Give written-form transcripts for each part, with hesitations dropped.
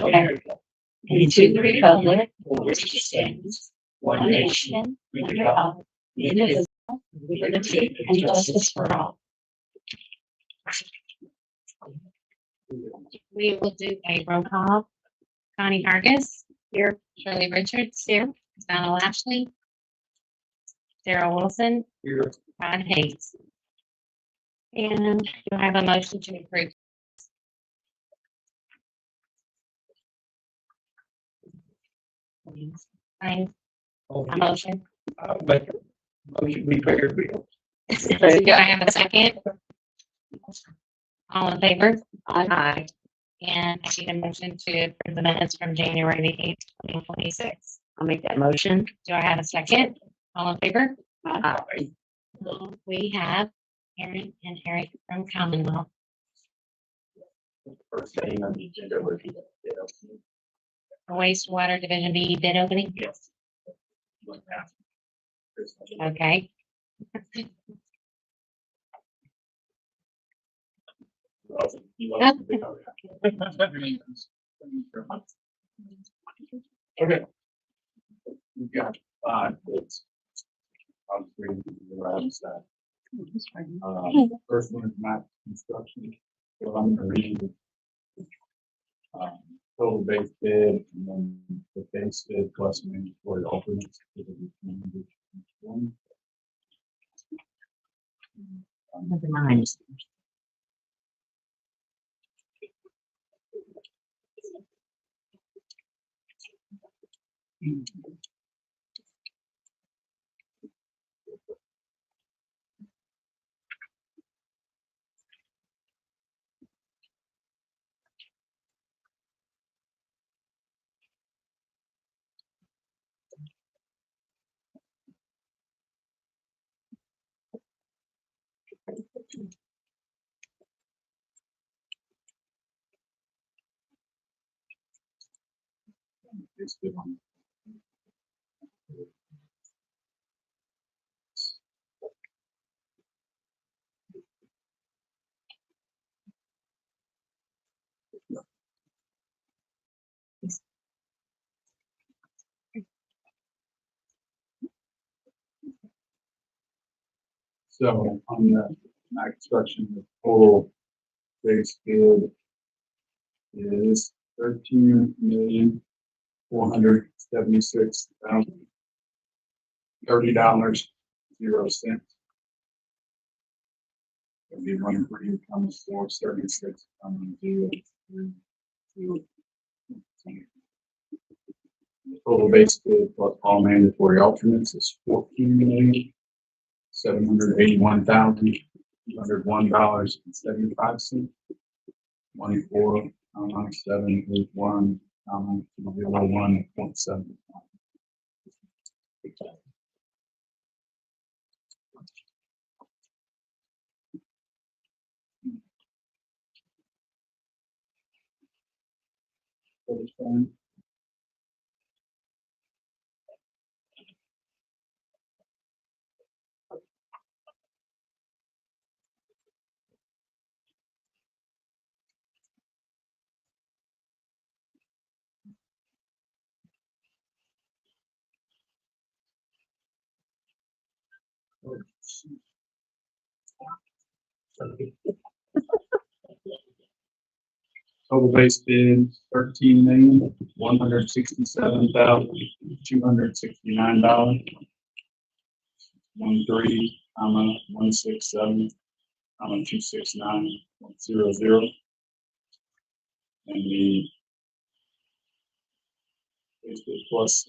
America, and to the republic for which it stands, one nation, under God, indivisible, with liberty and justice for all. We will do a roll call. Connie Hargis. Here. Shirley Richards. Here. Donna Lashley. Daryl Wilson. Here. Rod Hayes. And do I have a motion to approve? Fine. A motion. Make a motion, we pay your bills. Do I have a second? All in favor? Aye. And I need a motion to approve the minutes from January the 8th, 2026. I'll make that motion. Do I have a second? All in favor? Aye. We have Aaron and Eric from Commonwealth. First thing on the agenda would be. Wastewater Division B bid opening. Yes. Okay. Okay. We've got five bids. I'll bring the last that. First one is Max Construction. So I'm gonna read the total base bid and then the base bid plus mandatory alternates. Number 9. Base bid on. So on the Max Construction, the total base bid is $13,476,030.00. It'll be running for income 476. Total base bid plus all mandatory alternates is $14,781,201.75. 24,781, 0.7. Total base bid $13,167,269. 13,167,269.00. And the base bid plus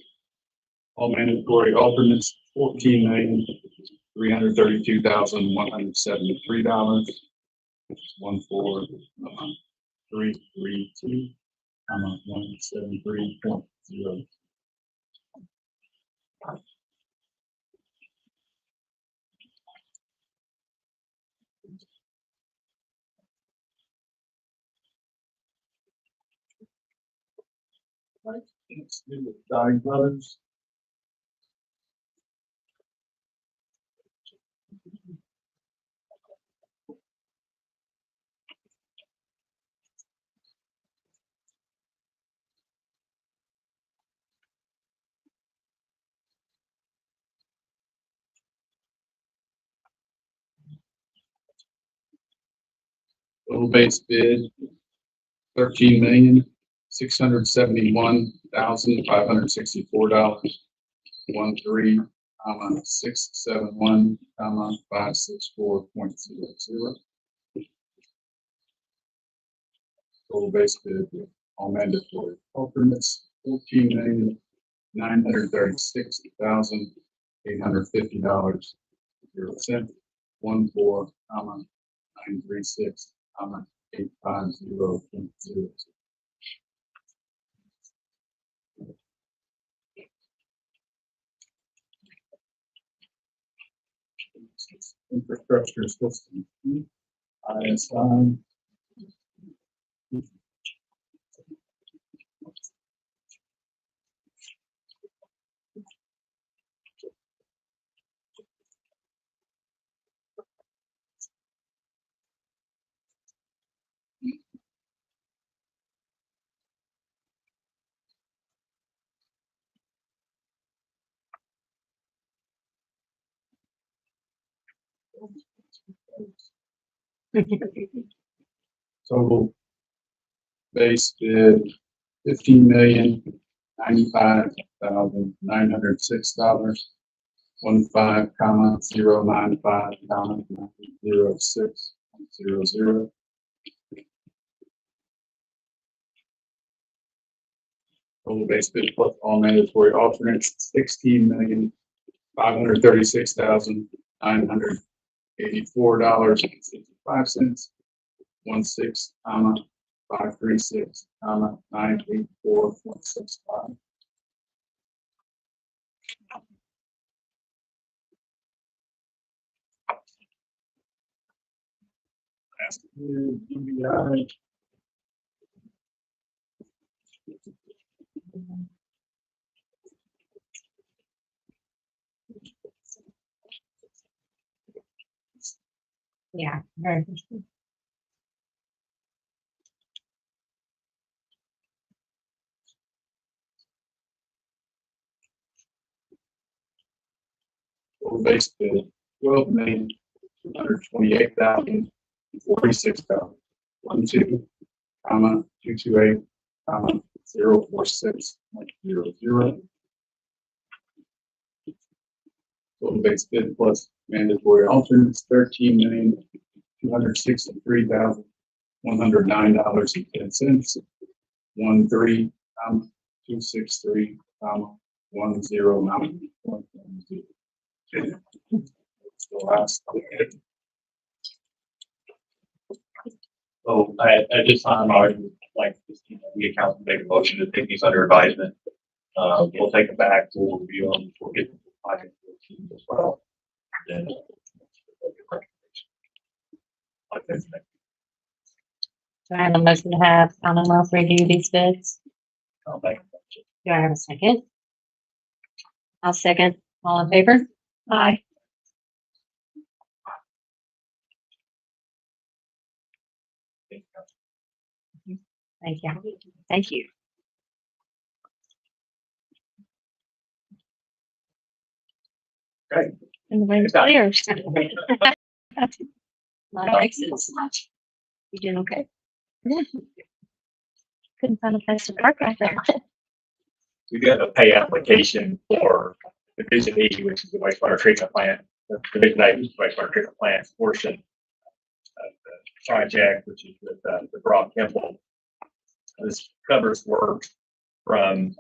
all mandatory alternates, $14,332,173. 14332, 173.0. Let's do the Dye Brothers. Total base bid, $13,671,564. 13,671,564.00. Total base bid with all mandatory alternates, $14,936,850.00. 14,936,850.00. Infrastructure system, ISI. Total base bid, $15,095,906. 15,095,906.00. Total base bid plus all mandatory alternates, $16,536,984.65. 536,984.65. UBI. Yeah, very. Total base bid, $12,228,046. 228,046.00. Total base bid plus mandatory alternates, $13,263,109.10. 263,109.10. The last. So at this time, I would like the account to make a motion to take these under advisement. We'll take them back, we'll review them, we'll get them as well. Then. Do I have a motion to have Commonwealth review these bids? I'll make a motion. Do I have a second? I'll second. All in favor? Aye. Thank you. Thank you. Great. And the wind's clear. Lot of exits. You doing okay? Couldn't find a place to park right there. We do have a pay application for Division E, which is the wastewater treatment plant. The Division A is the wastewater treatment plant portion of the project, which is with the Broad Temple. This covers work from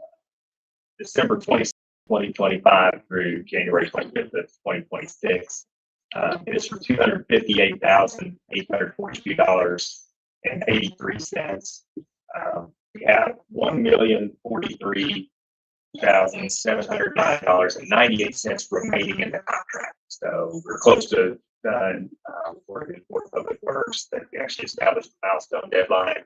December 2025 through January 25th of 2026. It is for $258,842.83. We have $1,043,709.98 remaining in the contract. So we're close to done for Public Works that we actually established a milestone deadline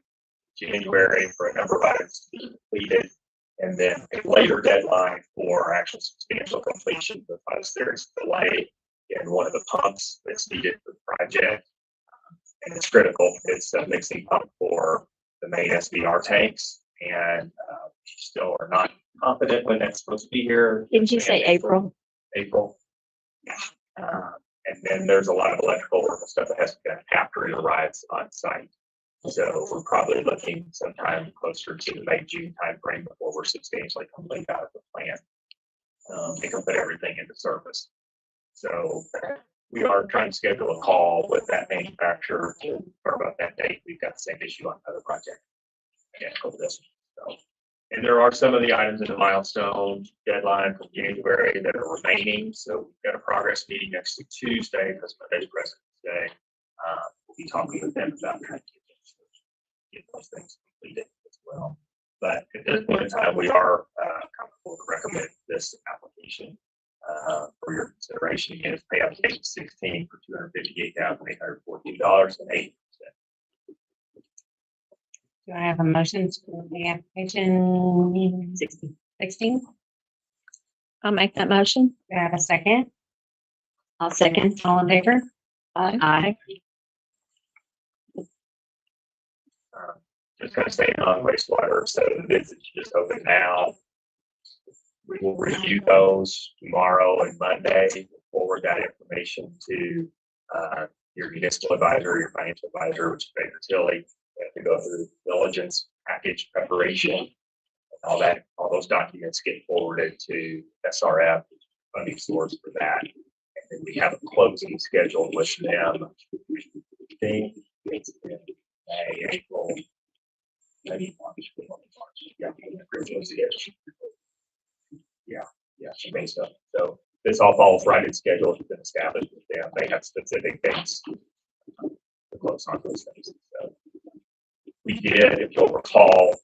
January for a number of items to be completed, and then a later deadline for actual substantial completion because there's a delay in one of the pumps that's needed for the project. And it's critical. It's a mixing pump for the main SBR tanks, and still are not confident when that's supposed to be here. Didn't you say April? April. And then there's a lot of electrical work and stuff that has to be done after it arrives on site. So we're probably looking sometime closer to the May, June timeframe before we're substantially complete out of the plant. They can put everything into service. So we are trying to schedule a call with that manufacturer to talk about that date. We've got the same issue on another project. Yeah, over this. So, and there are some of the items in the milestone deadline from January that are remaining. So we've got a progress meeting next Tuesday because Monday's President's Day. We'll be talking with them about trying to get those things completed as well. But at this point in time, we are comfortable to recommend this application for your consideration. Again, it's pay application 16 for $258,814.08. Do I have a motion for the application 16? I'll make that motion. Do I have a second? I'll second. All in favor? Aye. Just kind of staying on wastewater, so the bids that you just opened now, we will review those tomorrow and Monday, forward that information to your municipal advisor, your financial advisor, which is Baker Tilly. We have to go through the diligence package preparation, all that, all those documents get forwarded to SRF, funding source for that. And then we have a closing scheduled with them. I think it's in May, April, maybe March. Yeah, based on. So this all falls right in schedule. It's been established with them. They have specific dates to close on those things. So we did, if you'll recall,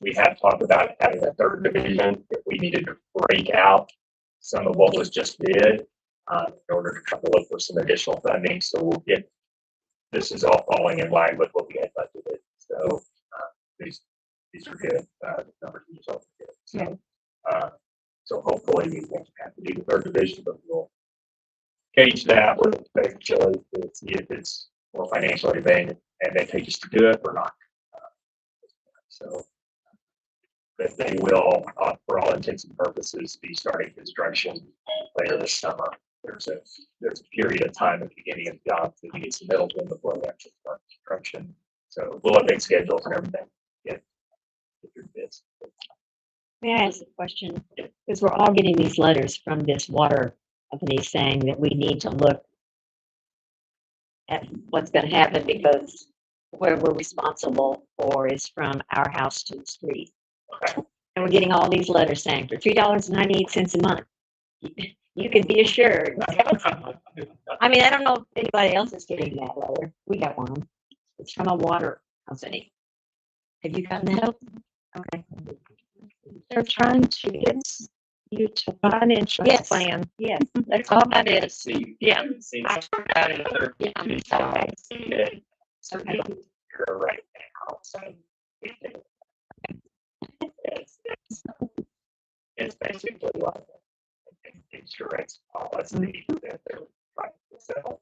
we had talked about having a third division if we needed to break out some of what was just bid in order to try to look for some additional funding. So we'll get, this is all falling in line with what we had budgeted. So these are good. Numbers and results are good. So hopefully we won't have to do the third division, but we'll gauge that with Baker Tilly to see if it's more financially advantageous to do it or not. So, but they will, for all intents and purposes, be starting construction later this summer. There's a period of time at the beginning of the job that you need to middle them before they actually start construction. So we'll update schedules and everything. Get your bids. May I ask a question? Because we're all getting these letters from this water company saying that we need to look at what's going to happen because where we're responsible for is from our house to the street. Okay. And we're getting all these letters saying for $3.98 a month, you can be assured. I mean, I don't know if anybody else is getting that letter. We got one. It's from a water company. Have you gotten that? Okay. They're trying to get you to buy an insurance Yes. plan. Yes, that's all that is. See, Yeah. See that in other communities. I see it. So Okay. you're right now. So it's basically like an insurance policy that they're trying to sell.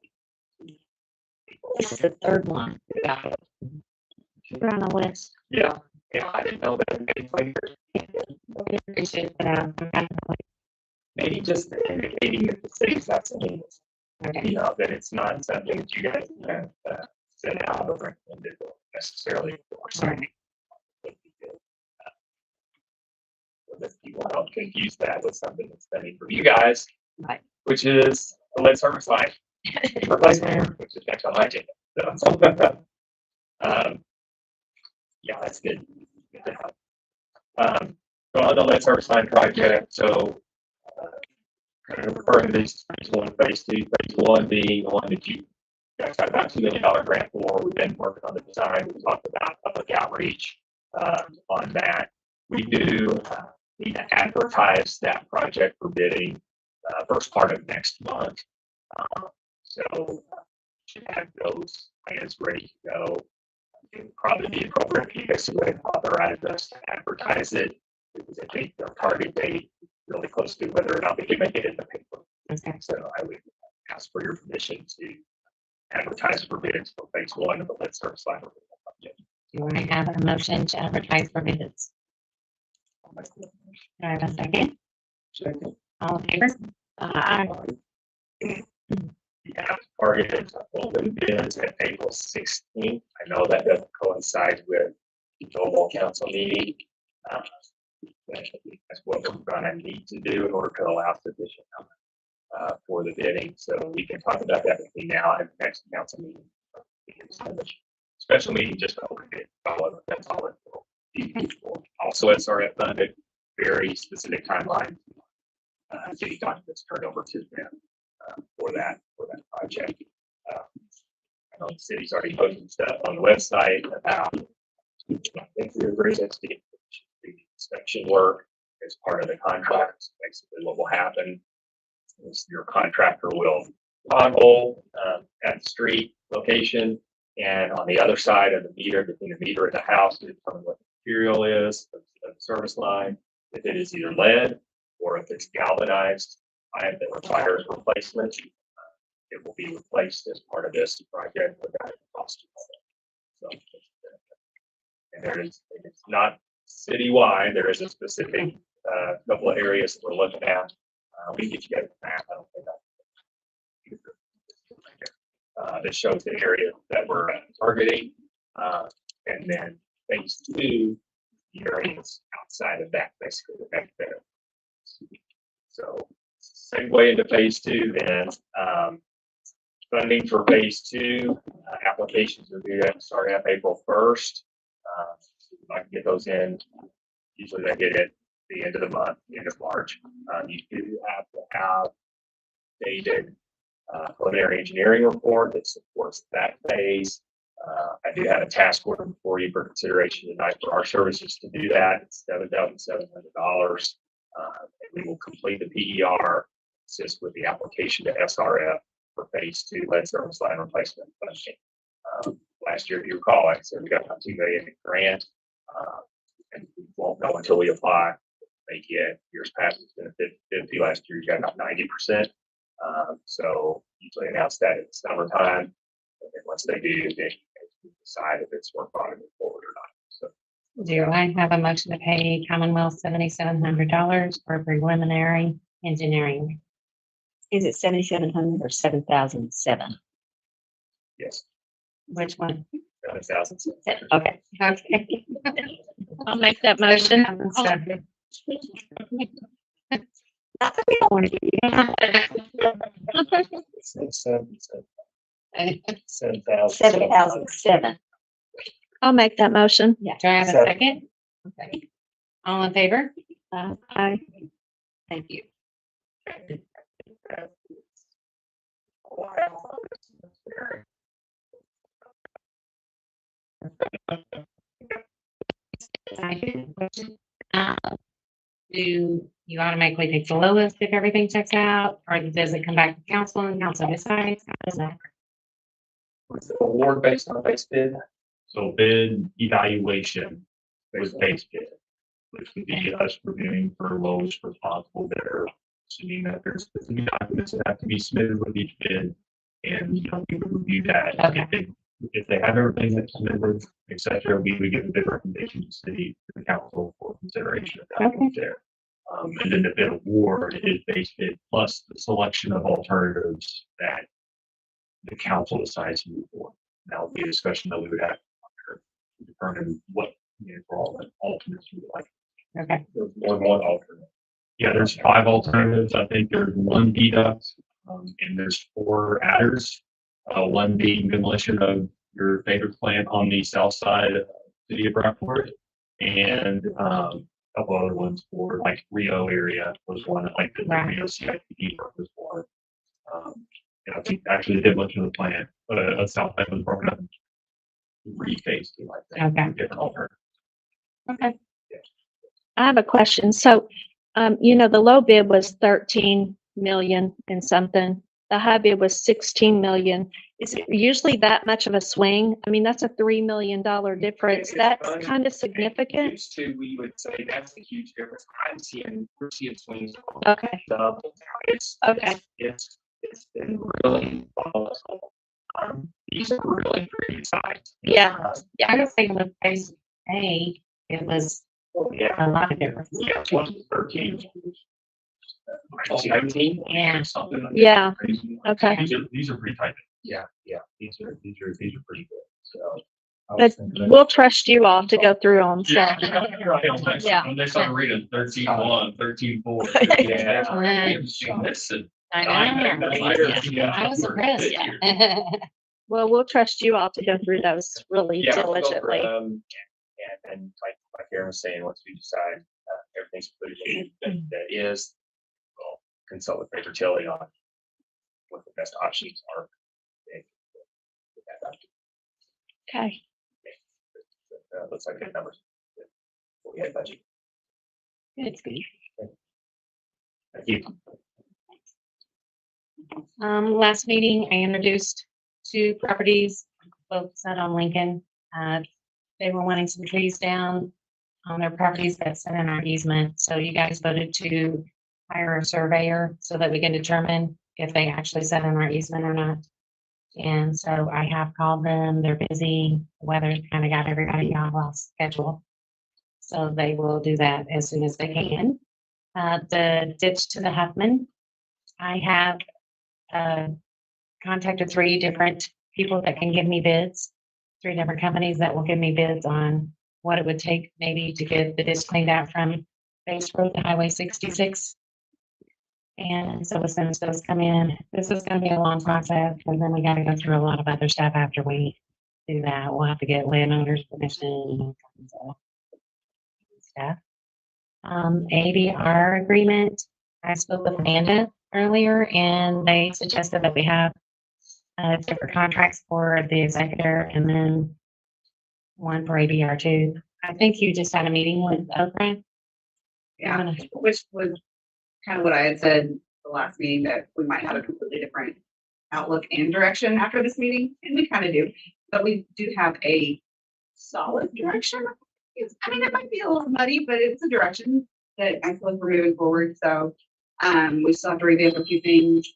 This is the third one. Yeah. You're on the list. Yeah, I didn't know that. We appreciate that. Maybe just indicating that the city's not saying this. You know, that it's not something that you guys can send out or recommend or necessarily or something. So that people don't confuse that with something that's spending for you guys, Right. which is the lead service line replacement, which is next on my agenda. So, yeah, that's good. Good to have. So on the lead service line project, so kind of referring to these phase one, phase two, phase one being the one that you guys got about $2 million grant for. We've been working on the design. We talked about public outreach on that. We do need to advertise that project for bidding first part of next month. So should have those plans ready to go. It would probably be appropriate if you guys would authorize us to advertise it. Because I think their target date really close to whether or not we can make it in the paper. Okay. So I would ask for your permission to advertise for bids for phase one of the lead service line project. Do I have a motion to advertise for bids? Do I have a second? Second. All in favor? Aye. We have targeted open bids at April 16th. I know that doesn't coincide with the global council meeting. Uh, That's what we're gonna need to do in order to allow sufficient time for the bidding. So we can talk about that between now and the next council meeting. Special meeting just to open it. That's all it will be for. Also, SRF funded, very specific timeline. City documents turned over to them for that project. I know the city's already posted stuff on the website about agreements to get the inspection work as part of the contract. Basically, what will happen is your contractor will pothole at the street location, and on the other side of the meter, between the meter and the house, to determine what the material is of the service line. If it is either lead or if it's galvanized pipe that requires replacement, it will be replaced as part of this project without cost. So, and there is, it's not citywide. There is a specific couple of areas that we're looking at. We can get you guys a map. I don't think that shows the area that we're targeting, and then phase 2, the areas outside of that, basically the back there. So segue into phase 2 then. Funding for phase 2 applications are due starting up April 1st. I can get those in. Usually they get it the end of the month, the end of March. You do have to have dated preliminary engineering report that supports that phase. I do have a task order for you for consideration tonight for our services to do that. It's $7,700. We will complete the PER, assist with the application to SRF for phase 2 lead service line replacement funding. Last year, if you recall, I said we got about $2 million in grant, and we won't know until we apply. Make it years past, it's been 50. Last year, you got about 90%. So usually announce that in summertime. And then once they do, they decide if it's worth moving forward or not. So Do I have a motion to pay Commonwealth $7,700 for preliminary engineering? Is it 7,700 or 7,007? yes, Which one? 7,000. Okay. Okay. I'll make that motion. Not that we don't want to give you Seven 7,007. I'll make that motion. Do I have a Second. second? Okay. All in favor? Aye. Thank you. Uh, Do you automatically pick the lowest if everything checks out, or does it come back to council and council decides? How does that? Award based on base bid. So bid evaluation was base bid, which would be us reviewing for lowest responsible bidder, assuming that there's specific documents that have to be submitted with each bid. And, you know, we would review that. Okay. If they have everything that's submitted, et cetera, we would give a bid recommendation to the council for consideration of that Okay. there. And then the bid award is base bid plus the selection of alternatives that the council decides to move forward. That would be a discussion that we would have to determine what, you know, for all the alternates we would like. Okay. There's more than one alternate. Yeah, there's 5 alternatives. I think there's 1 deduct, and there's 4 adders. 1 being demolition of your favorite plant on the south side of the city of Rockport, and a couple other ones for like Rio area was one, like the Right. Rio CIP was one. And I think actually the demolition of the plant, south end was broken up. Rephased like that. Okay. Different alternatives. Okay. I have a question. So, the low bid was 13 million and something. The high bid was 16 million. Is it usually that much of a swing? I mean, that's a $3 million difference. It's That's funny. kind of significant. Used to, we would say that's a huge difference. We're seeing swings. Okay. Double. Okay. It's been really volatile. These are really pretty size. Yeah. Yeah, I was thinking with phase A, it was Yeah. a lot of difference. Yeah, 1 to 13. 19 Yeah. or something. like that. Yeah. Crazy. Okay. These are pretty tight. Yeah, these are pretty good, so. I was But thinking that- we'll trust you all to go through them, so. Yeah. When they started reading 13-1, 13-4. Yeah. Listen. I know. I was impressed. Well, we'll trust you all to go through those really Yeah, we'll go through diligently. them, and like Aaron was saying, once we decide, everything's included, that is, we'll consult with Baker Tilly on what the best options are. and get that back to Okay. you. Looks like good numbers. We had budget. It's good. Thank you. Last meeting, I introduced two properties, both set on Lincoln. They were wanting some trees down on their properties that sit in our easement. So you guys voted to hire a surveyor so that we can determine if they actually set in our easement or not. And so I have called them. They're busy. Weather's kind of got everybody off schedule. So they will do that as soon as they can. The ditch to the Huffman, I have contacted 3 different people that can give me bids, 3 different companies that will give me bids on what it would take maybe to get the ditch cleaned out from Base Road to Highway 66. And so as soon as those come in, this is gonna be a long process, and then we gotta go through a lot of other stuff after we do that. We'll have to get landowners permission and all kinds of stuff. ADR agreement, I spoke with Amanda earlier, and they suggested that we have different contracts for the executor and then one for ADR too. I think you just had a meeting with Oprah. Yeah, which was kind of what I had said the last meeting, that we might have a completely different outlook and direction after this meeting, and we kind of do. But we do have a solid direction. I mean, it might be a little muddy, but it's a direction that I feel like we're moving forward. So we still have to revamp a few things,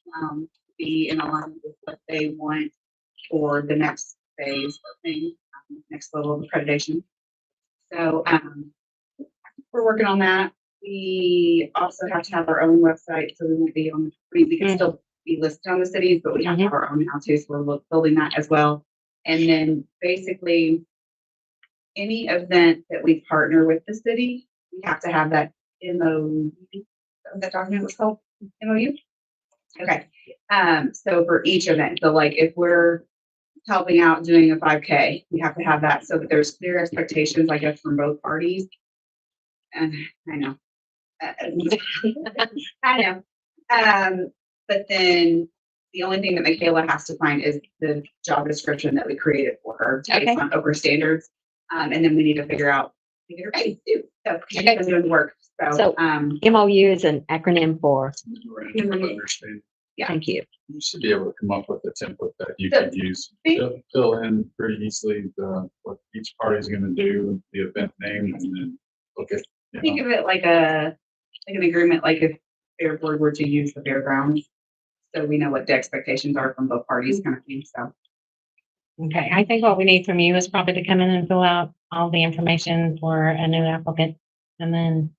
be in alignment with what they want for the next phase of things, next level of accreditation. So we're working on that. We also have to have our own website, so we won't be on, we can still be listed on the cities, but we have to have our own how-to, so we're building that as well. And then basically, any event that we partner with the city, we have to have that MOU. That document was called MOU? Okay. So for each event, so like if we're helping out doing a 5K, we have to have that so that there's clear expectations, I guess, from both parties. And I know. I know. But then the only thing that Michaela has to find is the job description that we created for her based on Oprah standards. And then we need to figure out, get her paid too. So she's been doing the work. So, MOU is an acronym for, Yeah. thank you. You should be able to come up with a template that you So, can use, think- fill in pretty easily what each party's gonna do, the event name, and then look at, you think know, of it like an agreement, like if Fair Board were to use the fairgrounds. So we know what the expectations are from both parties kind of thing. So Okay, I think what we need from you is probably to come in and fill out all the information for a new applicant, and then,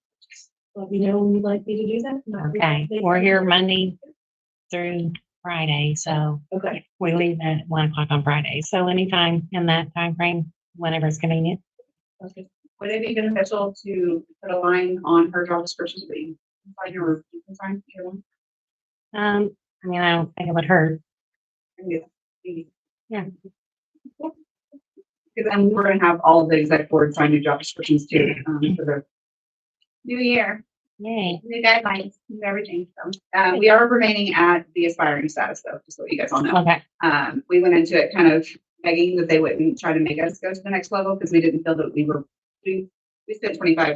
Let me know when you'd like me to do that. okay, we're here Monday through Friday, so Okay. we leave at 1 o'clock on Friday, so anytime in that time frame, whenever it's convenient. okay. Would it be beneficial to put a line on her job description that you can sign, or you can sign either one? I mean, I don't think it would hurt. Yeah. Because we're gonna have all of the exec board sign new job descriptions too, for the new year, Yay. new guidelines, new everything. So, we are remaining at the aspiring status though, just so you guys all know. Okay, We went into it kind of begging that they wouldn't try to make us go to the next level because we didn't feel that we spent 25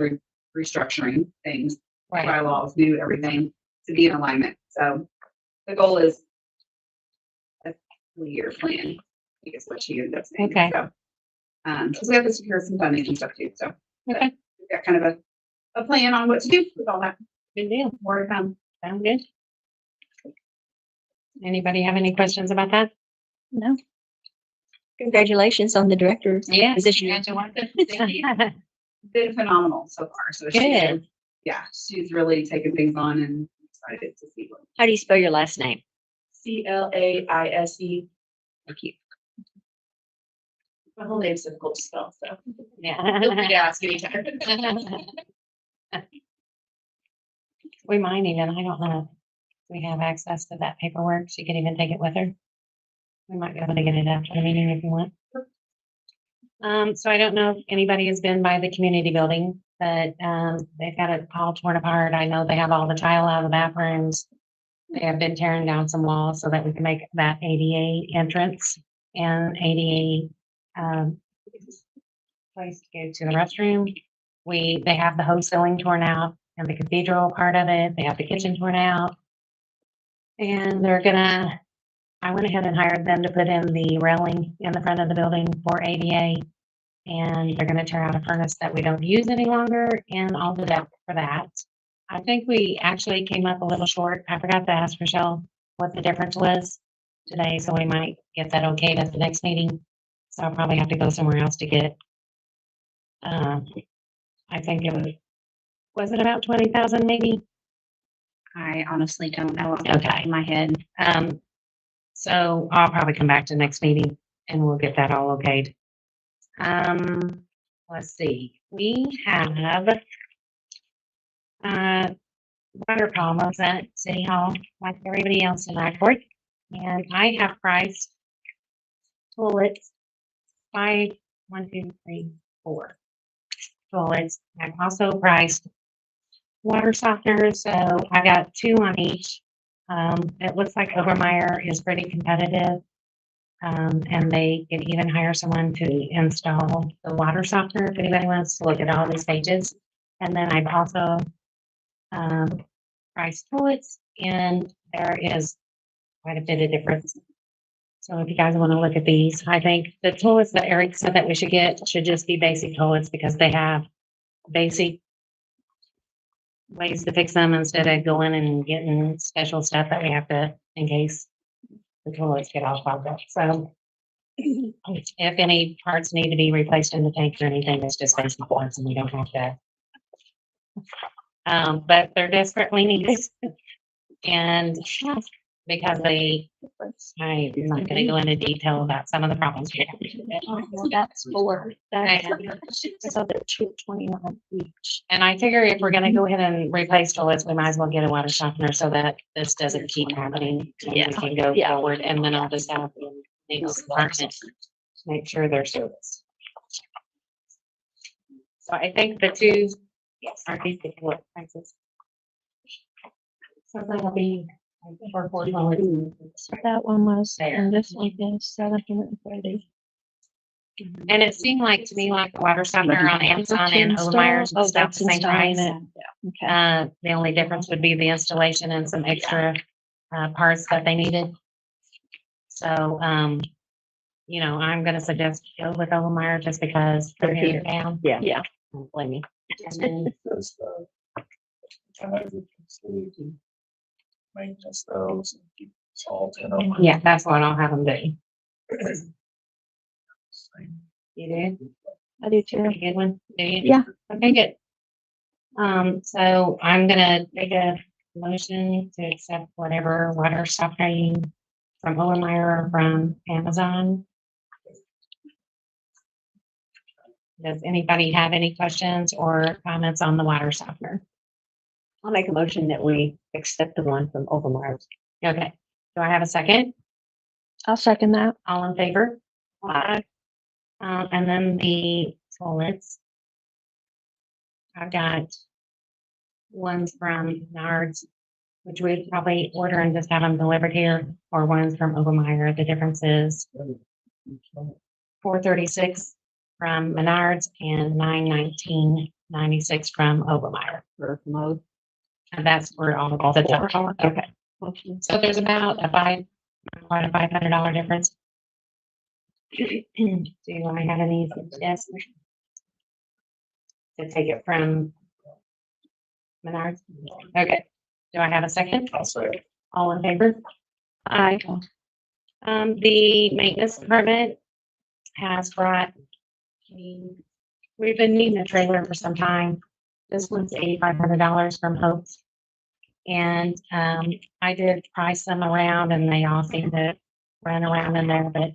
restructuring things, right. bylaws, new everything to be in alignment. So the goal is a 3-year plan, I guess what she ended up saying. Okay. So, so we have to secure some funding and stuff too. So Okay, we've got kind of a plan on what to do with all that. good deal. More to come. Sound good? Anybody have any questions about that? No. Congratulations on the director's Yeah. position. Been phenomenal so far. So Good. yeah, she's really taken things on and excited to see what. How do you spell your last name? CLAISE. Thank you. My whole name's difficult to spell, so. Yeah. Feel free to ask anytime. We might even, I don't know. if We have access to that paperwork. She could even take it with her. We might be able to get it after the meeting if you want. So I don't know if anybody has been by the community building, but, they've got it all torn apart. I know they have all the tile out of the bathrooms. They have been tearing down some walls so that we can make that ADA entrance and ADA, place to go to the restroom. They have the hose ceiling torn out and the cathedral part of it. They have the kitchen torn out. And I went ahead and hired them to put in the railing in the front of the building for ADA. And they're gonna tear out a furnace that we don't use any longer and all the deck for that. I think we actually came up a little short. I forgot to ask Rochelle what the difference was today, so we might get that okayed at the next meeting. So I'll probably have to go somewhere else to get. I think was it about 20,000 maybe? I honestly don't know off the top Okay. of my head. So I'll probably come back to next meeting and we'll get that all okayed. Let's see, we have water problems at City Hall, like everybody else in Rockport. And I have priced toilets by 1, 2, 3, 4 toilets. I've also priced water softeners, so I got 2 on each. It looks like Obermeyer is pretty competitive. And they can even hire someone to install the water softener if anybody wants to look at all these pages. And then I've also priced toilets, and there is quite a bit of difference. So if you guys want to look at these, I think the toilets that Eric said that we should get should just be basic toilets because they have basic ways to fix them instead of going and getting special stuff that we have to in case the toilets get all clogged up. So if any parts need to be replaced in the tank or anything, it's just basic parts and we don't have to. But they're desperately needed. And because I'm not gonna go into detail about some of the problems we have. Well, that's four. That's, Okay. so they're 229 each. And I figure if we're gonna go ahead and replace toilets, we might as well get a water softener so that this doesn't keep happening. And we can go Yeah. forward, and then I'll just have the next department make sure they're serviced. So I think the two are these the toilet prices. So that'll be for $4. So that one was, There. and this one is 730. And it seemed like to me like the water softener on Amazon and Obermeyer's Oh, was about that's the same installing price. it. Okay. The only difference would be the installation and some extra parts that they needed. So, you know, I'm gonna suggest go with Obermeyer just because they're here down. Yeah. Yeah. Don't blame me. And then, Because, maintenance those, and keep salt in them. yeah, that's what I'll have them do. You do? I do too. Pretty good one? Do you? Yeah. Okay, good. So I'm gonna take a motion to accept whatever water softener you from Obermeyer or from Amazon. Does anybody have any questions or comments on the water softener? I'll make a motion that we accept the one from Overmars. Okay, do I have a second? I'll second that. All in favor? Aye. And then the toilets. I've got ones from Nards, which we'd probably order and just have them delivered here, or ones from Obermeyer. The difference is $436 from Menards and $919.96 from Obermeyer. For mode. And that's for all the time. Okay. So there's about quite a $500 difference. Do I have any suggestions? To take it from Menards? Okay, do I have a second? I'll say, All in favor? Aye. The maintenance department has brought, we've been needing a trailer for some time. This one's $8,500 from Hopes. And, I did price them around and they all seem to run around in there, but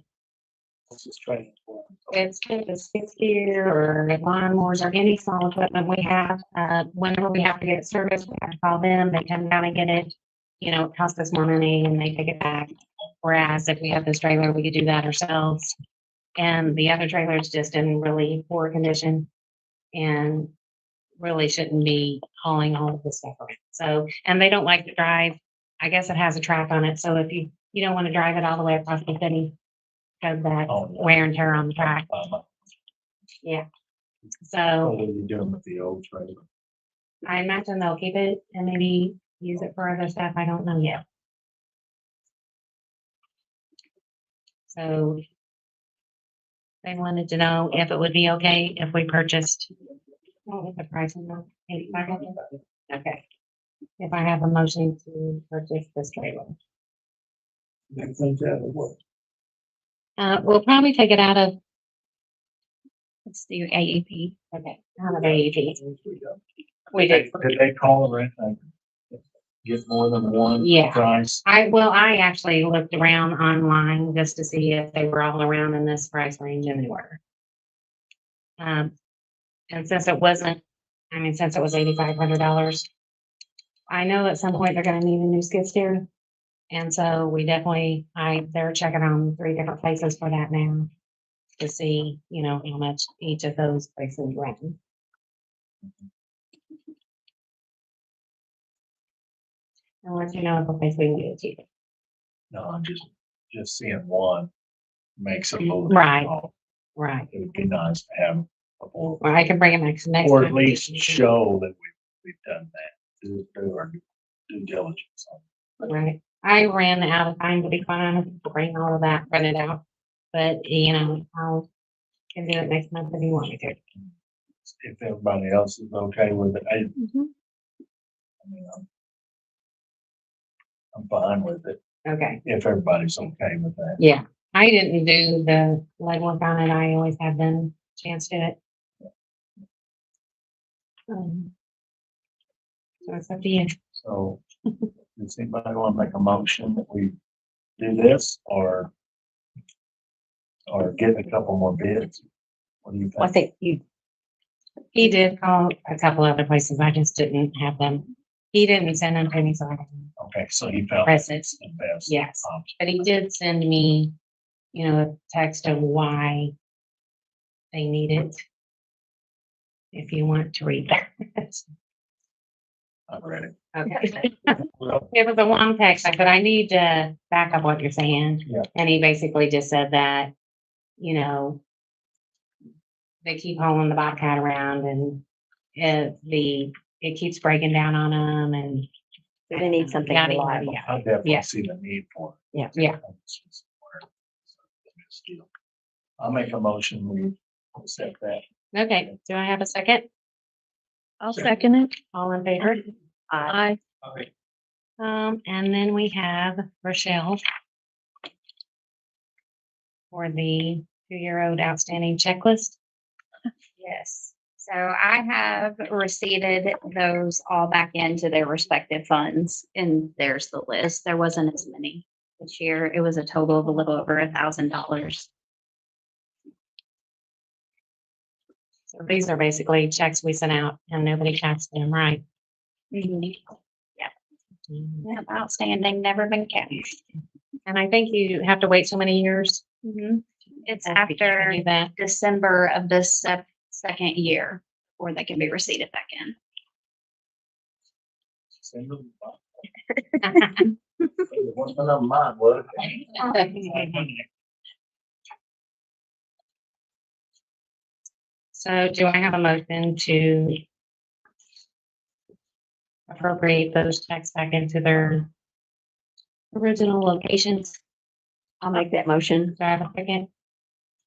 it's good to skid steer or lawnmowers or any small equipment we have. Whenever we have to get it serviced, we have to call them. They come down and get it. You know, it costs us more money and they take it back. Whereas if we have this trailer, we could do that ourselves. And the other trailer is just in really poor condition and really shouldn't be hauling all of this stuff around. So, and they don't like to drive. I guess it has a track on it. So if you don't want to drive it all the way across the city, because that wear and tear on the track. Yeah. So What are you doing with the old trailer? I imagine they'll keep it and maybe use it for other stuff. I don't know yet. So they wanted to know if it would be okay if we purchased. What was the price on that? 8,500? Okay. If I have a motion to purchase this trailer. I think that would work. We'll probably take it out of, Let's do AEP. okay, out of AEP. We did. Did they call or anything? Get more than one Yeah. price? I actually looked around online just to see if they were all around in this price range and they were. And since it wasn't, since it was $8,500, I know at some point they're gonna need a new skid steer. And so we definitely, they're checking on 3 different places for that now to see, how much each of those places run. I'll let you know if a place we can get it cheaper. No, I'm just seeing one makes it a little. Right. small. Right. It would be nice to have a more, Or I can bring it next time. or at least show that we've done that, do our due diligence on it. Right. I ran out of time to be quite honest, to bring all of that printed out. But, I'll can do it next month if you want me to. If everybody else is okay with it, I mean, I'm fine with it, Okay. if everybody's okay with that. Yeah. I didn't do the legwork on it. I always have them chance to do it. So it's up to you. So, does anybody want to make a motion that we do this, or get a couple more bids? What do you I think? think He did call a couple other places. I just didn't have them. He didn't send them to me, so I didn't Okay, so you felt press it. it's the best Yes. option. But he did send me, a text of why they need it. If you want to read that. I'm ready. Okay. It was a long text, but I need to back up what you're saying. Yeah. And he basically just said that, they keep hauling the Bobcat around and it keeps breaking down on them and. they need something yada, yada, reliable. yada. I definitely Yeah. see the need for it. Yeah. Yeah. I'll make a motion, we accept that. Okay, do I have a second? I'll second it. All in favor? Aye. And then we have Rochelle for the 2-year-old outstanding checklist. Yes. So I have receipted those all back into their respective funds, and there's the list. There wasn't as many this year. It was a total of a little over $1,000. So these are basically checks we sent out and nobody cashed them, right? Yep, outstanding, never been cashed. And I think you have to wait so many years. It's to after do that. December of the second year before they can be receipted back in. Send them. One of them mine, what? So do I have a motion to appropriate those checks back into their original locations? I'll make that motion. Do I have a second?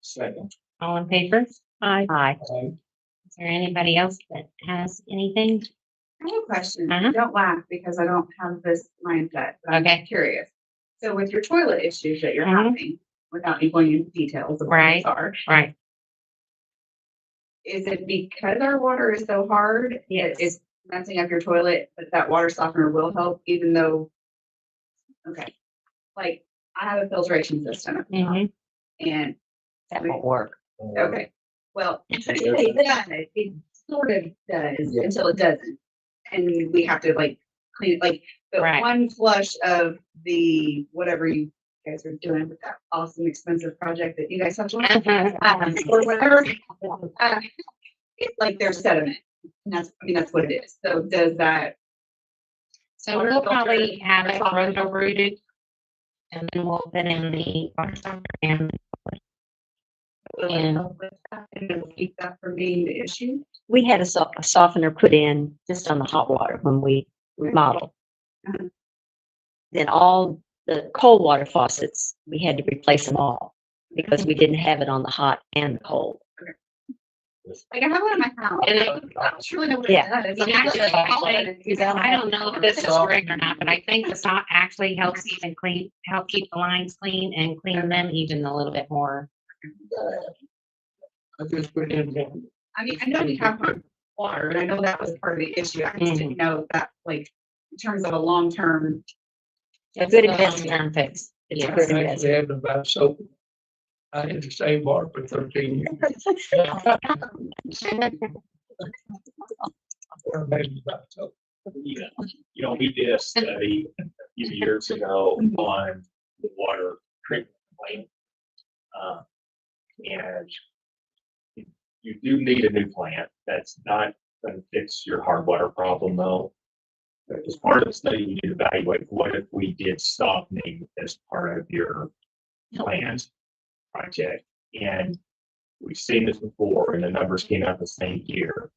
Second. All in favor? Aye. Aye. Is there anybody else that has anything? I have a question. Uh-huh. Don't laugh because I don't have this mindset. but I'm Okay. curious. So with your toilet issues that you're Mhm. having, without me going into details of what Right. those are, Right. is it because our water is so hard? Yes. It's messing up your toilet, but that water softener will help, even though, okay, like, I have a filtration system at the top, Mhm. and, That won't work. okay, well, it does, it sort of does, until it doesn't. And we have to like clean, like, the Right. one flush of the, whatever you guys are doing with that awesome expensive project that you guys have, or whatever. It's like there's sediment, and that's, I mean, that's what it is. So does that, So we'll probably have it roto-rooted. And then we'll put in the water softener and And- and keep that from being the issue? We had a softener put in just on the hot water when we remodeled. Uh-huh. Then all the cold water faucets, we had to replace them all because we didn't have it on the hot and the cold. Like, I have one in my house. And I don't really know what it Yeah. does. I don't know if this is correct or not, but I think the salt actually helps even help keep the lines clean and clean them even a little bit more. I just put in. I mean, I know we have water, and I know that was part of the issue. I just didn't know that, like, in terms of a long-term, A good It's a investment. long-term fix. It's a Yes. good I investment. actually had to buy soap. I had the same bar for 13 years. Maybe about soap. Yeah, we did a study a few years ago on the water treatment plant. And you do need a new plant. That's not going to fix your hard water problem though. But as part of the study, we did evaluate what if we did softening as part of your plant project. And we've seen this before and the numbers came out the same year.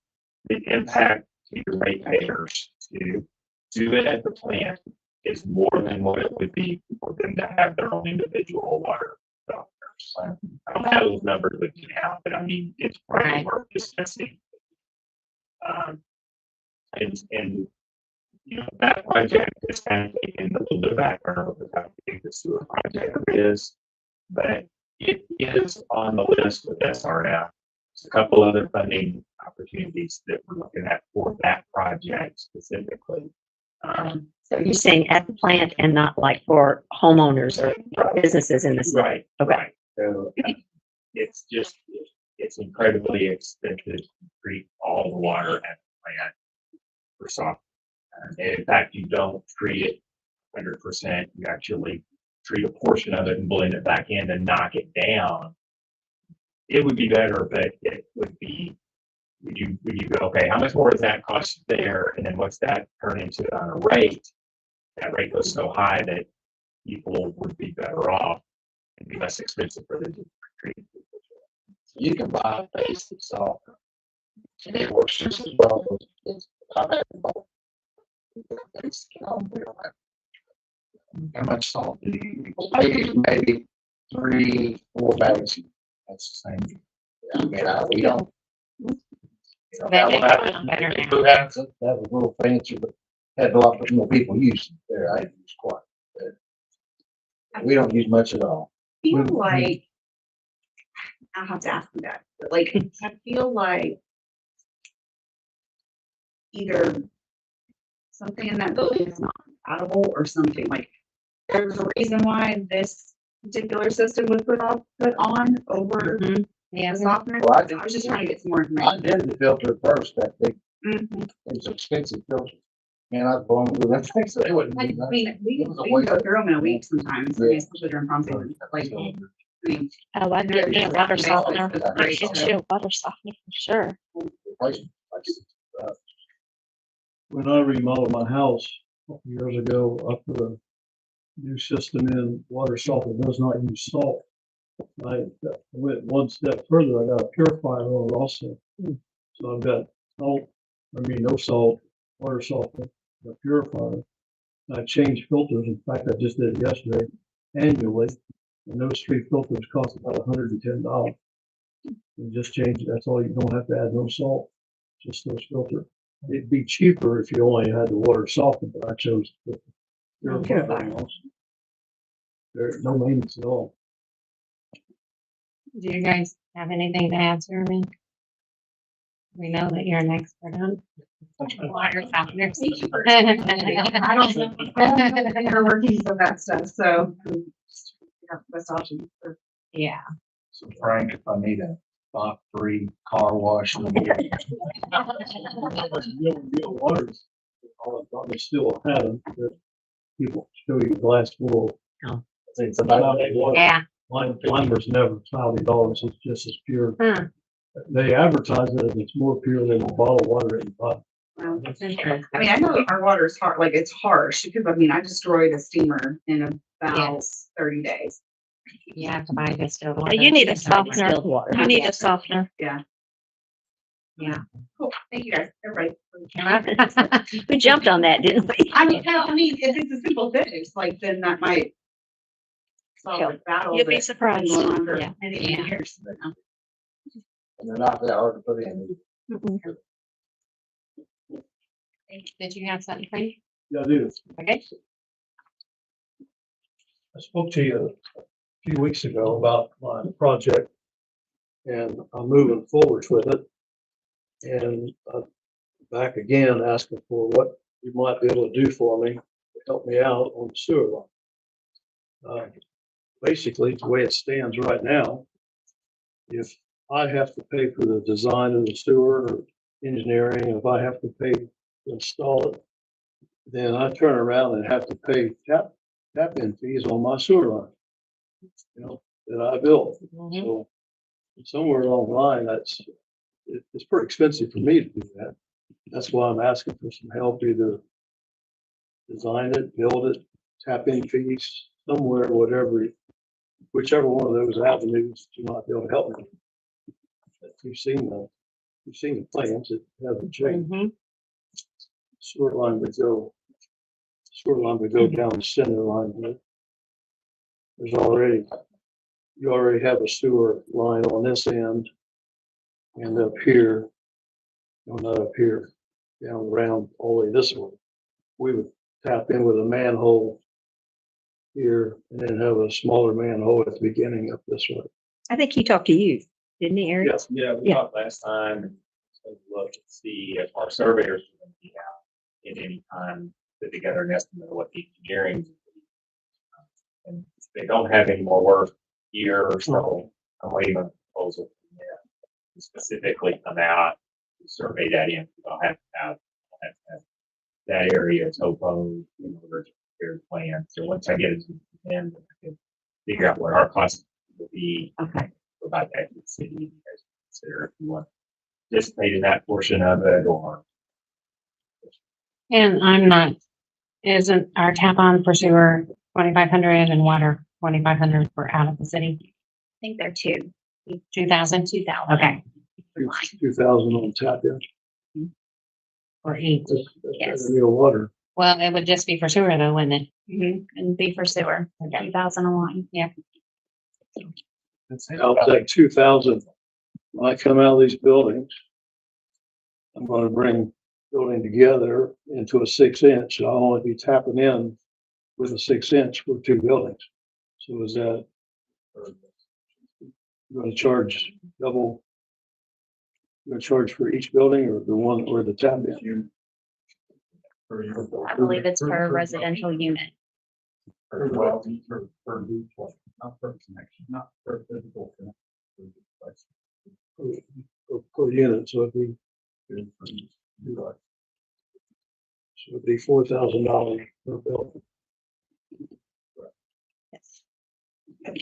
The impact to your ratepayers to do it at the plant is more than what it would be for them to have their own individual water softeners. So I don't have those numbers with you now, but I mean, it's probably Right. worth discussing. And that project is kind of taking a little bit of back burner because how big the sewer project is, but it is on the list with SRF. There's a couple other funding opportunities that we're looking at for that project specifically. So you're saying at the plant and not like for homeowners or businesses in the city? Right, Okay. right. So it's just, it's incredibly expensive to treat all the water at the plant for soft. And in fact, you don't treat it 100%. You actually treat a portion of it and blend it back in and knock it down. It would be better, but it would be, would you go, okay, how much more does that cost there? And then what's that turn into on a rate? That rate goes so high that people would be better off and be less expensive for them to treat. You can buy a basic salt. And it works just as well. It's how much salt do you use? Maybe 3-4 bags. That's the same. I mean, we don't. That is better now. That was a little fancy, but had a lot more people use it there. I use quite a bit. We don't use much at all. feel like, I'll have to ask you that, but like, I feel like either something in that building is not compatible or something, like, there's a reason why this particular system was put on over the Yeah. softener. Well, I was just trying to get some more I information. did the filter first, that big, Mhm. it's expensive filter. Man, I was blown through that thing, so they wouldn't Like, do I mean, that. we It was a can waste go of- through them in a week sometimes, I mean, especially during prom season, like, I mean, Oh, I They're need a just water basically softener. just I great, get so- you a water softener for sure. Replacement, When I remodeled my house a couple years ago, I put a new system in, water softener does not use salt. I went one step further, I got a purifier on it also. So I've got no salt, water softener, a purifier. I changed filters, in fact, I just did it yesterday, annually, and those 3 filters cost about $110. You just change it, that's all, you don't have to add no salt, just those filters. It'd be cheaper if you only had the water softened, but I chose the purifier. There's no maintenance at all. Do you guys have anything to answer me? We know that you're an expert on. Water softeners. I don't know the inner workings of that stuff, so. Best option. Yeah. So Frank, if I need a spot free car wash. Real waters, I'll probably still have them, but people show you glass full. Oh. It's about water. Yeah. Mine was never cloudy dollars, it's just as pure. Huh. They advertise it as it's more pure than a bottle of water in the pot. Well, Interesting. I mean, I know our water is hard, like it's harsh, because I mean, I destroyed a steamer in about Yes. 30 days. You have to buy distilled water. You need a Distilled softener. water. You need a softener. Yeah. Yeah. Cool. Thank you guys. Everybody. We jumped on that, didn't we? I mean, if it's a simple fix, like then that might solve the battle. You'll be that's been surprised. going on for Yeah. many Yeah. years. But, And they're not that hard to put in. Mm-mm. Did you have something, Frank? Yeah, I do. Okay. I spoke to you a few weeks ago about my project and I'm moving forward with it. And I'm back again asking for what you might be able to do for me, to help me out on the sewer line. Basically, the way it stands right now, if I have to pay for the design of the sewer or engineering, if I have to pay to install it, then I turn around and have to pay tap-in fees on my sewer line, that I built. So somewhere along the line, it's pretty expensive for me to do that. That's why I'm asking for some help, either design it, build it, tap in fees, somewhere, whatever, whichever one of those avenues you might be able to help me. You've seen the plans, it hasn't changed. Sewer line would go down the center line here. You already have a sewer line on this end and up here, no, not up here, down around all the way this way. We would tap in with a manhole here and then have a smaller manhole at the beginning up this way. I think he talked to you, didn't he, Eric? Yes. Yeah, we Yeah. talked last time, and so look and see if our surveyors are gonna be out at any time, put together an estimate of what the engineering. And if they don't have any more work here or so, I'm waiting on a proposal from them to specifically come out and survey that in. I'll have to have that area topo in order to prepare the plan. So once I get it to them, I can figure out what our cost will be. Okay. Provide that to the city. You guys consider if you want to participate in that portion of it or. And isn't our tap on for sewer 2,500 and water 2,500 for out of the city? I think they're two. 2,000? 2,000. Okay, 2,000 on tap in. for each. Yes. Real water. Well, it would just be for sewer though, wouldn't it? And be for sewer, Okay. 2,000 a line. Yeah. Out that 2,000, when I come out of these buildings, I'm gonna bring building together into a 6-inch. I'll only be tapping in with a 6-inch for 2 buildings. So is that, you're gonna charge double? You're gonna charge for each building or the one or the tap in? I believe it's per residential unit. Per well, per each one, not per connection, not per physical connection. Per unit, so it'd be $4,000 per building.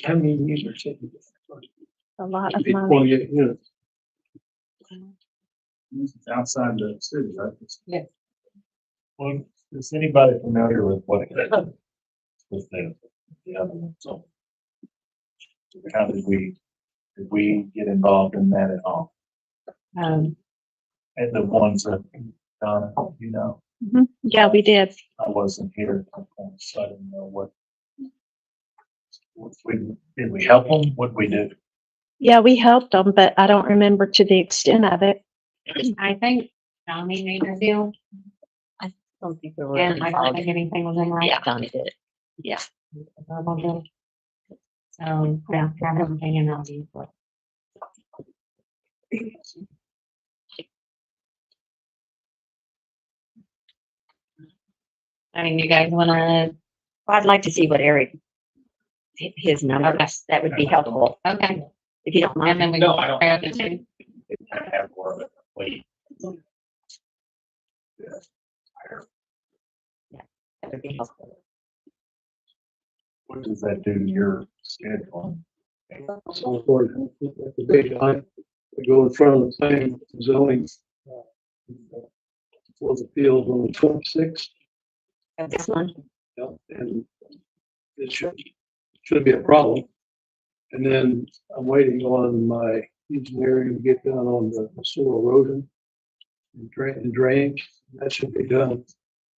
How many users? A lot of It'd be money. 28 units. It's outside the city, right? Yeah. Well, is anybody familiar with what? With the other one, so. How did we get involved in that at all? And the ones that, Yeah, we did. I wasn't here, so I didn't know what. Did we help them? What'd we do? Yeah, we helped them, but I don't remember to the extent of it. I think Donnie made a deal Don't think we were and I don't involved. think anything was in writing. Yeah, Donnie did it. Verbal deal. So, yeah, have everything in our deal. I mean, you guys wanna, I'd like to see what Eric, his numbers, that would be helpful, okay, if you don't and then mind. we. No, I don't. compare the two. Kind of have more of a complete. That would be helpful. What does that do to your schedule? So for the date I go in front of the planning zoning for the field on the 26th. Of this one, And it should be a problem. And then I'm waiting on my engineering to get done on the soil erosion and drainage. That should be done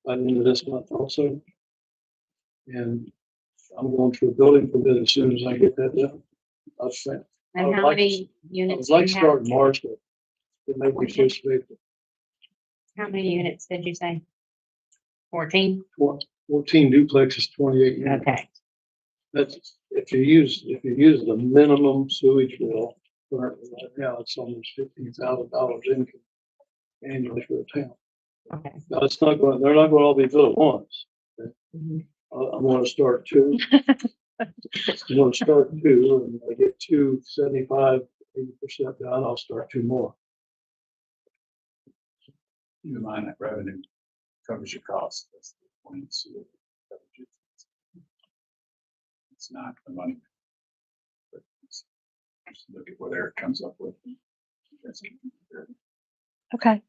by the end of this month also. And I'm going to a building permit as soon as I get that done. I'll spend, And would how like many I units would do like to you start have? in March, but it may be first of April. How many units did you say? 14? 14 duplexes, 28 units. Okay, That's, if you use the minimum sewage bill, currently right now, it's almost $15,000 income annually for the town. okay. Now, it's not going, they're not going to all be built at once. Mhm. I'm going to start two. I'm going to start two, and I get 75, 80% done, I'll start two more. Keep in mind that revenue covers your costs. That's the point. So it covers your- It's not the money. But just look at what Eric comes up with. That's it. Okay.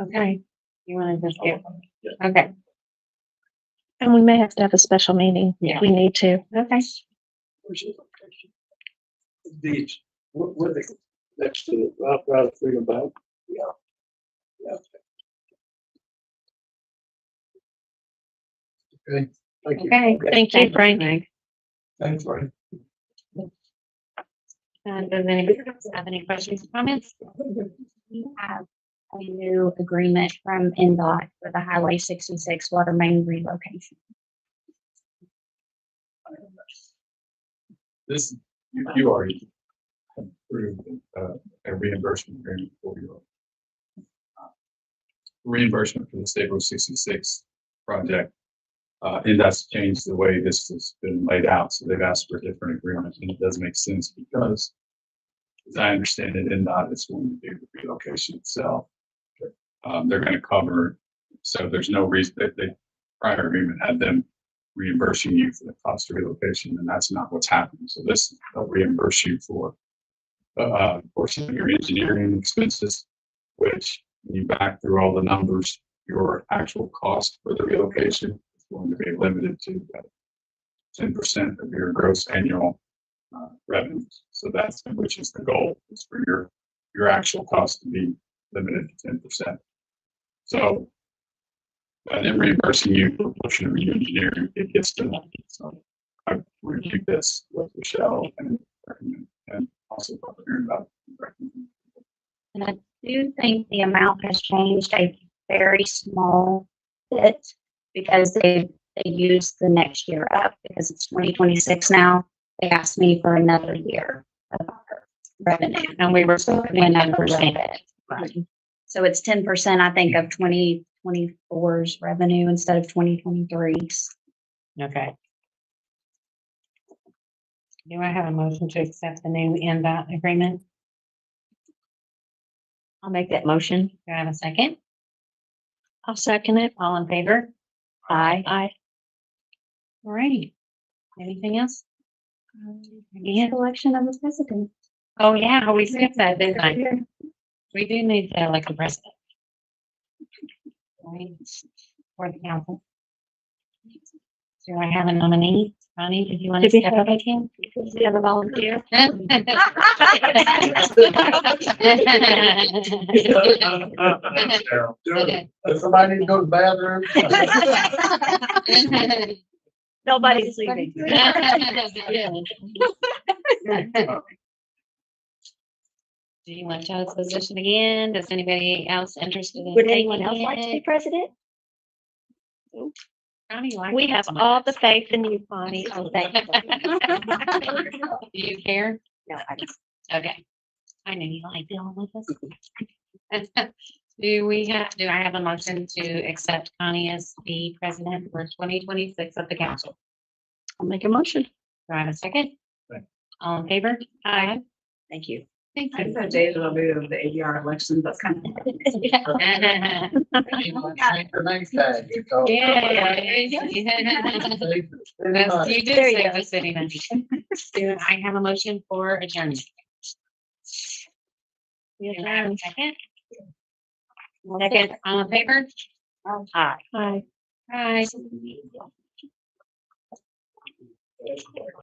okay. You wanna just get, okay, And we may have to have a special meeting Yeah. if we need to. okay. Which is these, what are they, next to the route of Freedom Bank? Yeah. Yeah. Okay, thank you. Okay. Thank you, Frank. Thanks, Frank. And does anybody else have any questions or comments? We have a new agreement from NDOT for the Highway 66 water main relocation. This, you already approved a reimbursement agreement for your reimbursement for the State Road 66 project. And that's changed the way this has been laid out. So they've asked for a different agreement, and it does make sense because, as I understand it, NDOT is going to do the relocation itself. They're going to cover, so there's no reason that the prior agreement had them reimbursing you for the cost of relocation, and that's not what's happening. So this, they'll reimburse you for portion of your engineering expenses, which when you back through all the numbers, your actual cost for the relocation is going to be limited to 10% of your gross annual revenues. So that's, which is the goal, is for your actual cost to be limited to 10%. So, and then reimbursing you for a portion of your engineering, it gets to 90. So I reviewed this with Michelle and also probably hearing about it. And I do think the amount has changed a very small bit because they used the next year up because it's 2026 now. They asked me for another year of revenue. And we were still putting in that percent. Right. So it's 10%, I think, of 2024's revenue instead of 2023's. Okay. Do I have a motion to accept the new NDOT agreement? I'll make that motion. Do I have a second? I'll second it. All in favor? Aye. Aye. Alrighty. Anything else? Again? Election of the president. Oh, yeah, we skipped that, didn't I? We do need to elect a president. Right, for the council. Do I have a nominee? Ronnie, did you want to Did we step have up again? Do you have a volunteer? If somebody needs to go to the bathroom. Nobody's leaving. Do you want Chad's position again? Does anybody else interested in? Would anyone taking else like to be it? president? How do you like We it have so all much? the faith in you, Bonnie. Oh, thank you. Do you care? No, I just, Okay. I knew you liked dealing with us. Do I have a motion to accept Connie as the president for 2026 of the council? I'll make a motion. Do I have a second? Second. All in favor? Aye. Thank you. Thank I you. said deja vu of the ADR elections, that's kind of. Yeah. The next day, you call. That's- You There did you save go. the city money. Do I have a motion for adjournment? Do I have a second? Second. All in favor? Aye. Aye. Aye.